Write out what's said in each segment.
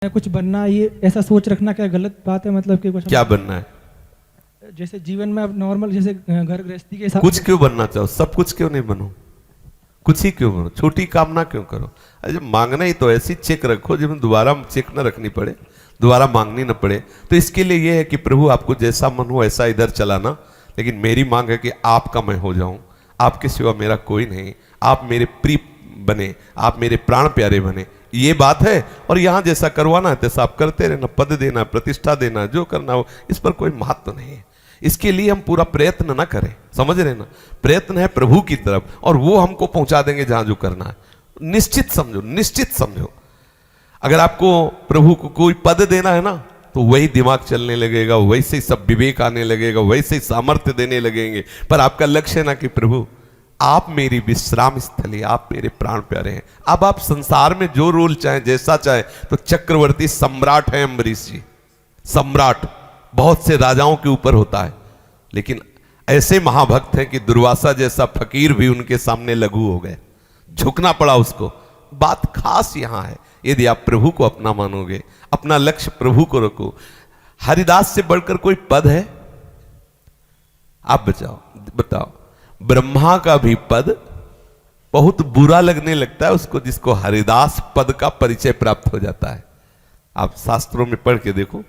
कुछ बनना, ये ऐसा सोच रखना क्या गलत बात है? मतलब कि कुछ क्या बनना है? जैसे जीवन में अब नॉर्मल जैसे घर गृहस्थी के हिसाब कुछ क्यों बनना चाहो? सब कुछ क्यों नहीं बनो? कुछ ही क्यों बनो? छोटी कामना क्यों करो? अरे जब मांगना ही तो ऐसी चेक रखो जिसमें दोबारा चेक न रखनी पड़े, दोबारा मांगनी न पड़े। तो इसके लिए यह है कि प्रभु आपको जैसा मन हो ऐसा इधर चलाना, लेकिन मेरी मांग है कि आपका मैं हो जाऊं, आपके सिवा मेरा कोई नहीं, आप मेरे प्रिय बने, आप मेरे प्राण प्यारे बने, ये बात है। और यहां जैसा करवाना है तैसा आप करते रहना, पद देना, प्रतिष्ठा देना, जो करना हो, इस पर कोई महत्व नहीं है। इसके लिए हम पूरा प्रयत्न ना करें, समझ रहे ना? प्रयत्न है प्रभु की तरफ और वो हमको पहुंचा देंगे जहां जो करना है। निश्चित समझो, निश्चित समझो। अगर आपको प्रभु को कोई पद देना है ना, तो वही दिमाग चलने लगेगा, वैसे ही सब विवेक आने लगेगा, वैसे ही सामर्थ्य देने लगेंगे। पर आपका लक्ष्य है ना कि प्रभु आप मेरी विश्राम स्थली, आप मेरे प्राण प्यारे हैं। अब आप संसार में जो रोल चाहे, जैसा चाहे, तो चक्रवर्ती सम्राट है अम्बरीश जी, सम्राट बहुत से राजाओं के ऊपर होता है, लेकिन ऐसे महाभक्त हैं कि दुर्वासा जैसा फकीर भी उनके सामने लघु हो गए, झुकना पड़ा उसको। बात खास यहां है, यदि आप प्रभु को अपना मानोगे, अपना लक्ष्य प्रभु को रखो। हरिदास से बढ़कर कोई पद है? आप बताओ। ब्रह्मा का भी पद बहुत बुरा लगने लगता है उसको जिसको हरिदास पद का परिचय प्राप्त हो जाता है। आप शास्त्रों में पढ़ के देखो,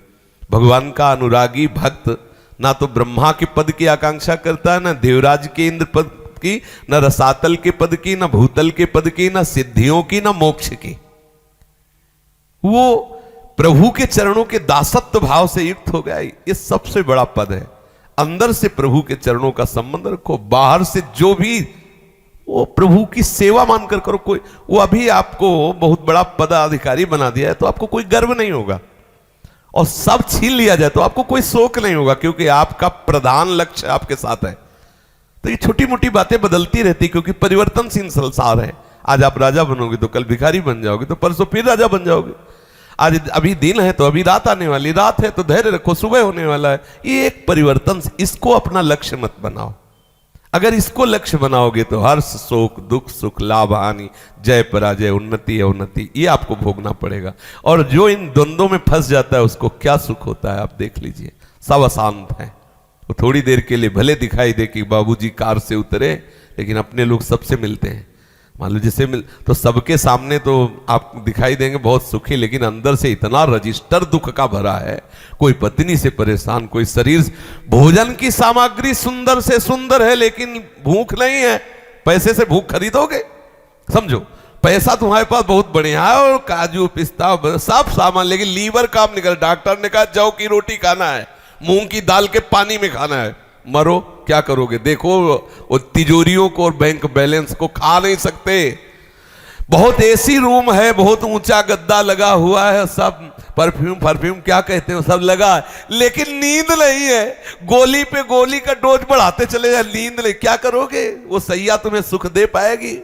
भगवान का अनुरागी भक्त ना तो ब्रह्मा के पद की आकांक्षा करता है, ना देवराज के इंद्र पद की, ना रसातल के पद की, ना भूतल के पद की, ना सिद्धियों की, ना मोक्ष की। वो प्रभु के चरणों के दासत्व भाव से युक्त हो गया। ये सबसे बड़ा पद है। अंदर से प्रभु के चरणों का संबंध रखो, बाहर से जो भी वो प्रभु की सेवा मानकर करो। कोई वो अभी आपको बहुत बड़ा पदाधिकारी बना दिया है तो आपको कोई गर्व नहीं होगा, और सब छीन लिया जाए तो आपको कोई शोक नहीं होगा, क्योंकि आपका प्रधान लक्ष्य आपके साथ है। तो ये छोटी मोटी बातें बदलती रहती, क्योंकि परिवर्तनशील संसार है। आज आप राजा बनोगे तो कल भिखारी बन जाओगे, तो परसों फिर राजा बन जाओगे। आज अभी दिन है तो अभी रात आने वाली, रात है तो धैर्य रखो, सुबह होने वाला है। ये एक परिवर्तन, इसको अपना लक्ष्य मत बनाओ। अगर इसको लक्ष्य बनाओगे तो हर्ष शोक दुख सुख लाभ हानि, जय पराजय, उन्नति अवनति, ये आपको भोगना पड़ेगा। और जो इन द्वंद्वों में फंस जाता है उसको क्या सुख होता है आप देख लीजिए। सब अशांत है। वो थोड़ी देर के लिए भले दिखाई दे कि बाबूजी कार से उतरे, लेकिन अपने लोग सबसे मिलते हैं। मान लो जैसे तो सबके सामने तो आप दिखाई देंगे बहुत सुखी, लेकिन अंदर से इतना रजिस्टर दुख का भरा है। कोई पत्नी से परेशान, कोई शरीर, भोजन की सामग्री सुंदर से सुंदर है लेकिन भूख नहीं है। पैसे से भूख खरीदोगे? समझो, पैसा तुम्हारे पास बहुत बढ़िया है और काजू पिस्ता सब सामान, लेकिन लीवर काम निकल। डॉक्टर ने कहा जौ की रोटी खाना है, मूंग की दाल के पानी में खाना है। मरो, क्या करोगे? देखो वो तिजोरियों को और बैंक बैलेंस को खा नहीं सकते। बहुत एसी रूम है, बहुत ऊंचा गद्दा लगा हुआ है, सब परफ्यूम क्या कहते हैं सब लगा है, लेकिन नींद नहीं है। गोली पे गोली का डोज बढ़ाते चले जाए, नींद नहीं। क्या करोगे? वो सैया तुम्हें सुख दे पाएगी?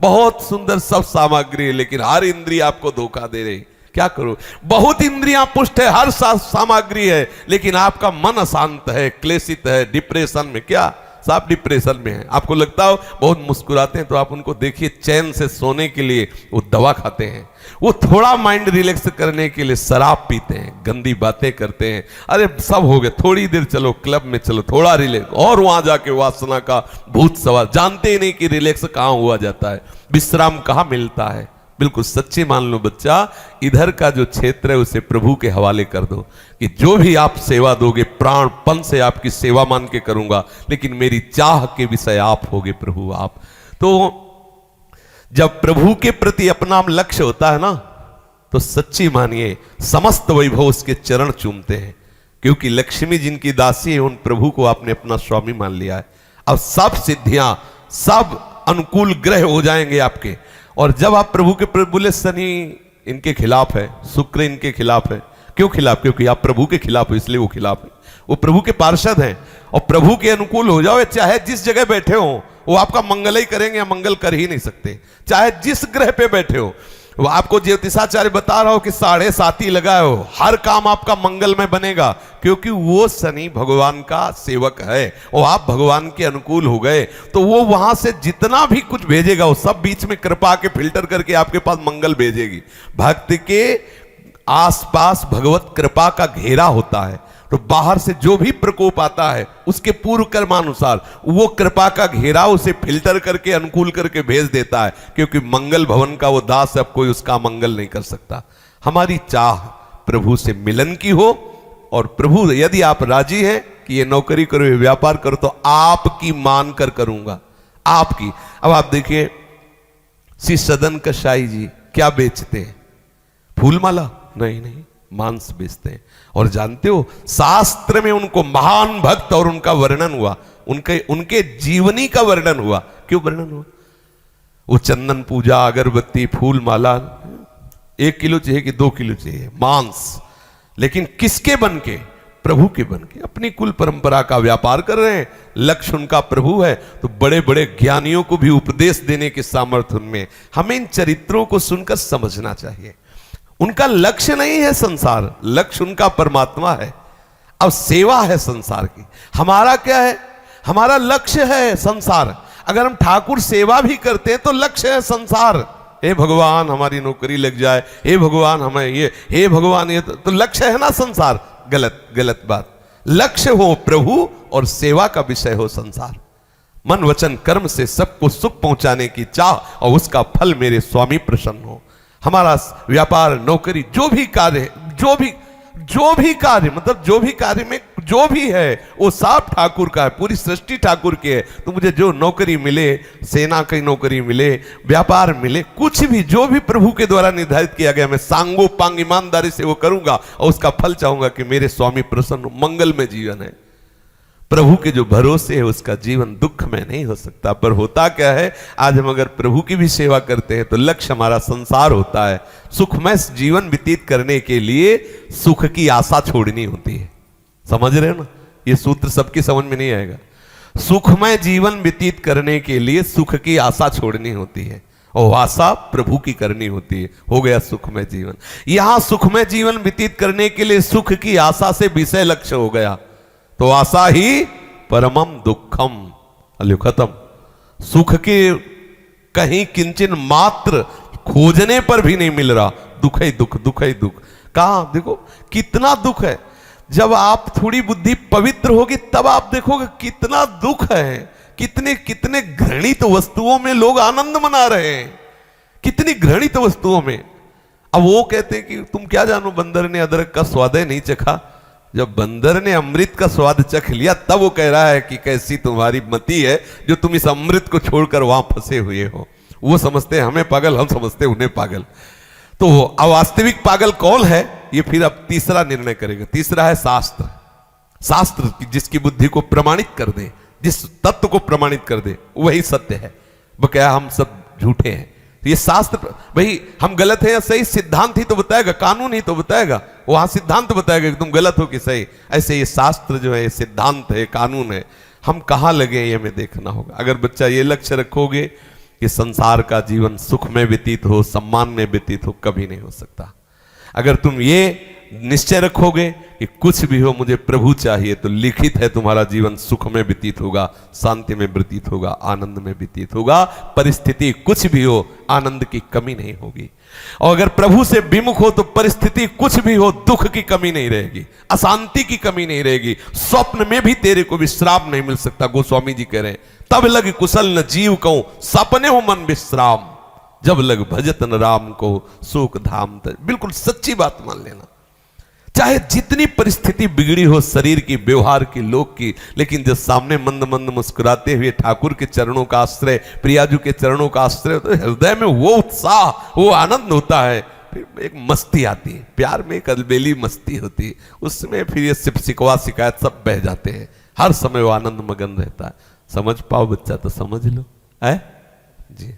बहुत सुंदर सब सामग्री है, लेकिन हर इंद्रिय आपको धोखा दे रही। क्या करो? बहुत इंद्रियां पुष्ट है, हर सामग्री है, लेकिन आपका मन अशांत है, क्लेशित है, डिप्रेशन में। क्या सब डिप्रेशन में है? आपको लगता हो बहुत मुस्कुराते हैं, तो आप उनको देखिए, चैन से सोने के लिए वो दवा खाते हैं, वो थोड़ा माइंड रिलैक्स करने के लिए शराब पीते हैं, गंदी बातें करते हैं। अरे सब हो गए, थोड़ी देर चलो क्लब में, चलो थोड़ा रिलैक्स, और वहां जाके वासना का भूत सवार। जानते ही नहीं कि रिलैक्स कहां हुआ जाता है, विश्राम कहां मिलता है। बिल्कुल सच्चे मान लो बच्चा, इधर का जो क्षेत्र है उसे प्रभु के हवाले कर दो कि जो भी आप सेवा दोगे प्राणपन से आपकी सेवा मान के करूंगा, लेकिन मेरी चाह के विषय आप होगे प्रभु आप। तो जब प्रभु के प्रति अपना लक्ष्य होता है ना, तो सच्ची मानिए समस्त वैभव उसके चरण चूमते हैं, क्योंकि लक्ष्मी जिनकी दासी है उन प्रभु को आपने अपना स्वामी मान लिया है। अब सब सिद्धियां, सब अनुकूल ग्रह हो जाएंगे आपके। और जब आप प्रभु के बोले शनि इनके खिलाफ है, शुक्र इनके खिलाफ है। क्यों खिलाफ? क्योंकि आप प्रभु के खिलाफ हो, इसलिए वो खिलाफ है। वो प्रभु के पार्षद हैं, और प्रभु के अनुकूल हो जाओ, चाहे जिस जगह बैठे हो वो आपका मंगल ही करेंगे, या मंगल कर ही नहीं सकते। चाहे जिस ग्रह पे बैठे हो, वो आपको ज्योतिषाचार्य बता रहा हो कि 7.5 लगाए हो, हर काम आपका मंगल में बनेगा, क्योंकि वो शनि भगवान का सेवक है और आप भगवान के अनुकूल हो गए। तो वो वहां से जितना भी कुछ भेजेगा वो सब बीच में कृपा के फिल्टर करके आपके पास मंगल भेजेगी। भक्त के आसपास भगवत कृपा का घेरा होता है, तो बाहर से जो भी प्रकोप आता है उसके पूर्व कर्मानुसार वो कृपा का घेरा उसे फिल्टर करके अनुकूल करके भेज देता है, क्योंकि मंगल भवन का वो दास, अब कोई उसका मंगल नहीं कर सकता। हमारी चाह प्रभु से मिलन की हो, और प्रभु यदि आप राजी हैं कि ये नौकरी करो, ये व्यापार करो, तो आपकी मान कर करूंगा, आपकी। अब आप देखिए श्री सदन कसाई जी क्या बेचते हैं? फूलमाला? नहीं नहीं, मांस बेचते हैं। और जानते हो शास्त्र में उनको महान भक्त और उनका वर्णन हुआ, उनके जीवनी का वर्णन हुआ। क्यों वर्णन हुआ? वो चंदन पूजा, अगरबत्ती, फूल माला 1 किलो चाहिए कि 2 किलो चाहिए मांस, लेकिन किसके बन के? प्रभु के बन के। अपनी कुल परंपरा का व्यापार कर रहे हैं, लक्ष्य उनका प्रभु है। तो बड़े बड़े ज्ञानियों को भी उपदेश देने के सामर्थ्य उनमें। हमें इन चरित्रों को सुनकर समझना चाहिए। उनका लक्ष्य नहीं है संसार, लक्ष्य उनका परमात्मा है। अब सेवा है संसार की, हमारा क्या है? हमारा लक्ष्य है संसार। अगर हम ठाकुर सेवा भी करते हैं तो लक्ष्य है संसार। हे भगवान हमारी नौकरी लग जाए, हे भगवान हमें ये, हे भगवान ये, तो लक्ष्य है ना संसार। गलत बात। लक्ष्य हो प्रभु और सेवा का विषय हो संसार। मन वचन कर्म से सबको सुख पहुंचाने की चाह, और उसका फल मेरे स्वामी प्रसन्न हो। हमारा व्यापार, नौकरी, जो भी कार्य, जो भी कार्य, मतलब जो भी कार्य में जो भी है वो सब ठाकुर का है, पूरी सृष्टि ठाकुर की है। तो मुझे जो नौकरी मिले, सेना की नौकरी मिले, व्यापार मिले, कुछ भी जो भी प्रभु के द्वारा निर्धारित किया गया, मैं सांगो पांग ईमानदारी से वो करूंगा, और उसका फल चाहूंगा कि मेरे स्वामी प्रसन्न हो। मंगल में जीवन है। प्रभु के जो भरोसे है उसका जीवन दुख में नहीं हो सकता। पर होता क्या है, आज हम अगर प्रभु की भी सेवा करते हैं तो लक्ष्य हमारा संसार होता है। सुखमय जीवन व्यतीत करने के लिए सुख की आशा छोड़नी होती है। समझ रहे हो ना? ये सूत्र सबकी समझ में नहीं आएगा। सुखमय जीवन व्यतीत करने के लिए सुख की आशा छोड़नी होती है, और आशा प्रभु की करनी होती है। हो गया सुखमय जीवन। यहां सुखमय जीवन व्यतीत करने के लिए सुख की आशा से विषय लक्ष्य हो गया, तो आशा ही परमम दुखम। अल्यो खत्म। सुख के कहीं किंचन मात्र खोजने पर भी नहीं मिल रहा, दुख ही दुख, दुख ही दुख। कहां देखो कितना दुख है। जब आप थोड़ी बुद्धि पवित्र होगी तब आप देखोगे कितना दुख है। कितने कितने घृणित वस्तुओं में लोग आनंद मना रहे हैं, कितनी घृणित वस्तुओं में। अब वो कहते हैं कि तुम क्या जानो, बंदर ने अदरक का स्वाद नहीं चखा। जब बंदर ने अमृत का स्वाद चख लिया तब वो कह रहा है कि कैसी तुम्हारी मति है जो तुम इस अमृत को छोड़कर वहां फंसे हुए हो। वो समझते हैं हमें पागल, हम समझते हैं उन्हें पागल। तो अवास्तविक पागल कौन है, ये फिर अब तीसरा निर्णय करेगा। तीसरा है शास्त्र। शास्त्र जिसकी बुद्धि को प्रमाणित कर दे, जिस तत्व को प्रमाणित कर दे, वही सत्य है। बकाया हम सब झूठे हैं। ये शास्त्र, भाई हम गलत हैं या सही, सिद्धांत ही तो बताएगा, कानून ही तो बताएगा। वहां सिद्धांत बताएगा कि तुम गलत हो कि सही। ऐसे ये शास्त्र जो है, ये सिद्धांत है, कानून है। हम कहां लगे ये हमें देखना होगा। अगर बच्चा ये लक्ष्य रखोगे कि संसार का जीवन सुख में व्यतीत हो, सम्मान में व्यतीत हो, कभी नहीं हो सकता। अगर तुम ये निश्चय रखोगे कि कुछ भी हो मुझे प्रभु चाहिए, तो लिखित है तुम्हारा जीवन सुख में व्यतीत होगा, शांति में व्यतीत होगा, आनंद में व्यतीत होगा। परिस्थिति कुछ भी हो, आनंद की कमी नहीं होगी। और अगर प्रभु से विमुख हो तो परिस्थिति कुछ भी हो, दुख की कमी नहीं रहेगी, अशांति की कमी नहीं रहेगी। स्वप्न में भी तेरे को विश्राम नहीं मिल सकता। गोस्वामी जी कह रहे हैं, तब लग कुशल न जीव कहूं, सपने हो मन विश्राम, जब लग भजत न राम को सुख धाम। बिल्कुल सच्ची बात मान लेना। चाहे जितनी परिस्थिति बिगड़ी हो शरीर की, व्यवहार की, लोक की, लेकिन जब सामने मंद मंद मुस्कुराते हुए ठाकुर के चरणों का आश्रय, प्रियाजू के चरणों का आश्रय, तो हृदय में वो उत्साह, वो आनंद होता है। फिर एक मस्ती आती है, प्यार में एक अलबेली मस्ती होती है। उसमें फिर ये शिकवा शिकायत सब बह जाते हैं। हर समय वो आनंद मगन रहता है। समझ पाओ बच्चा तो समझ लो, है जी।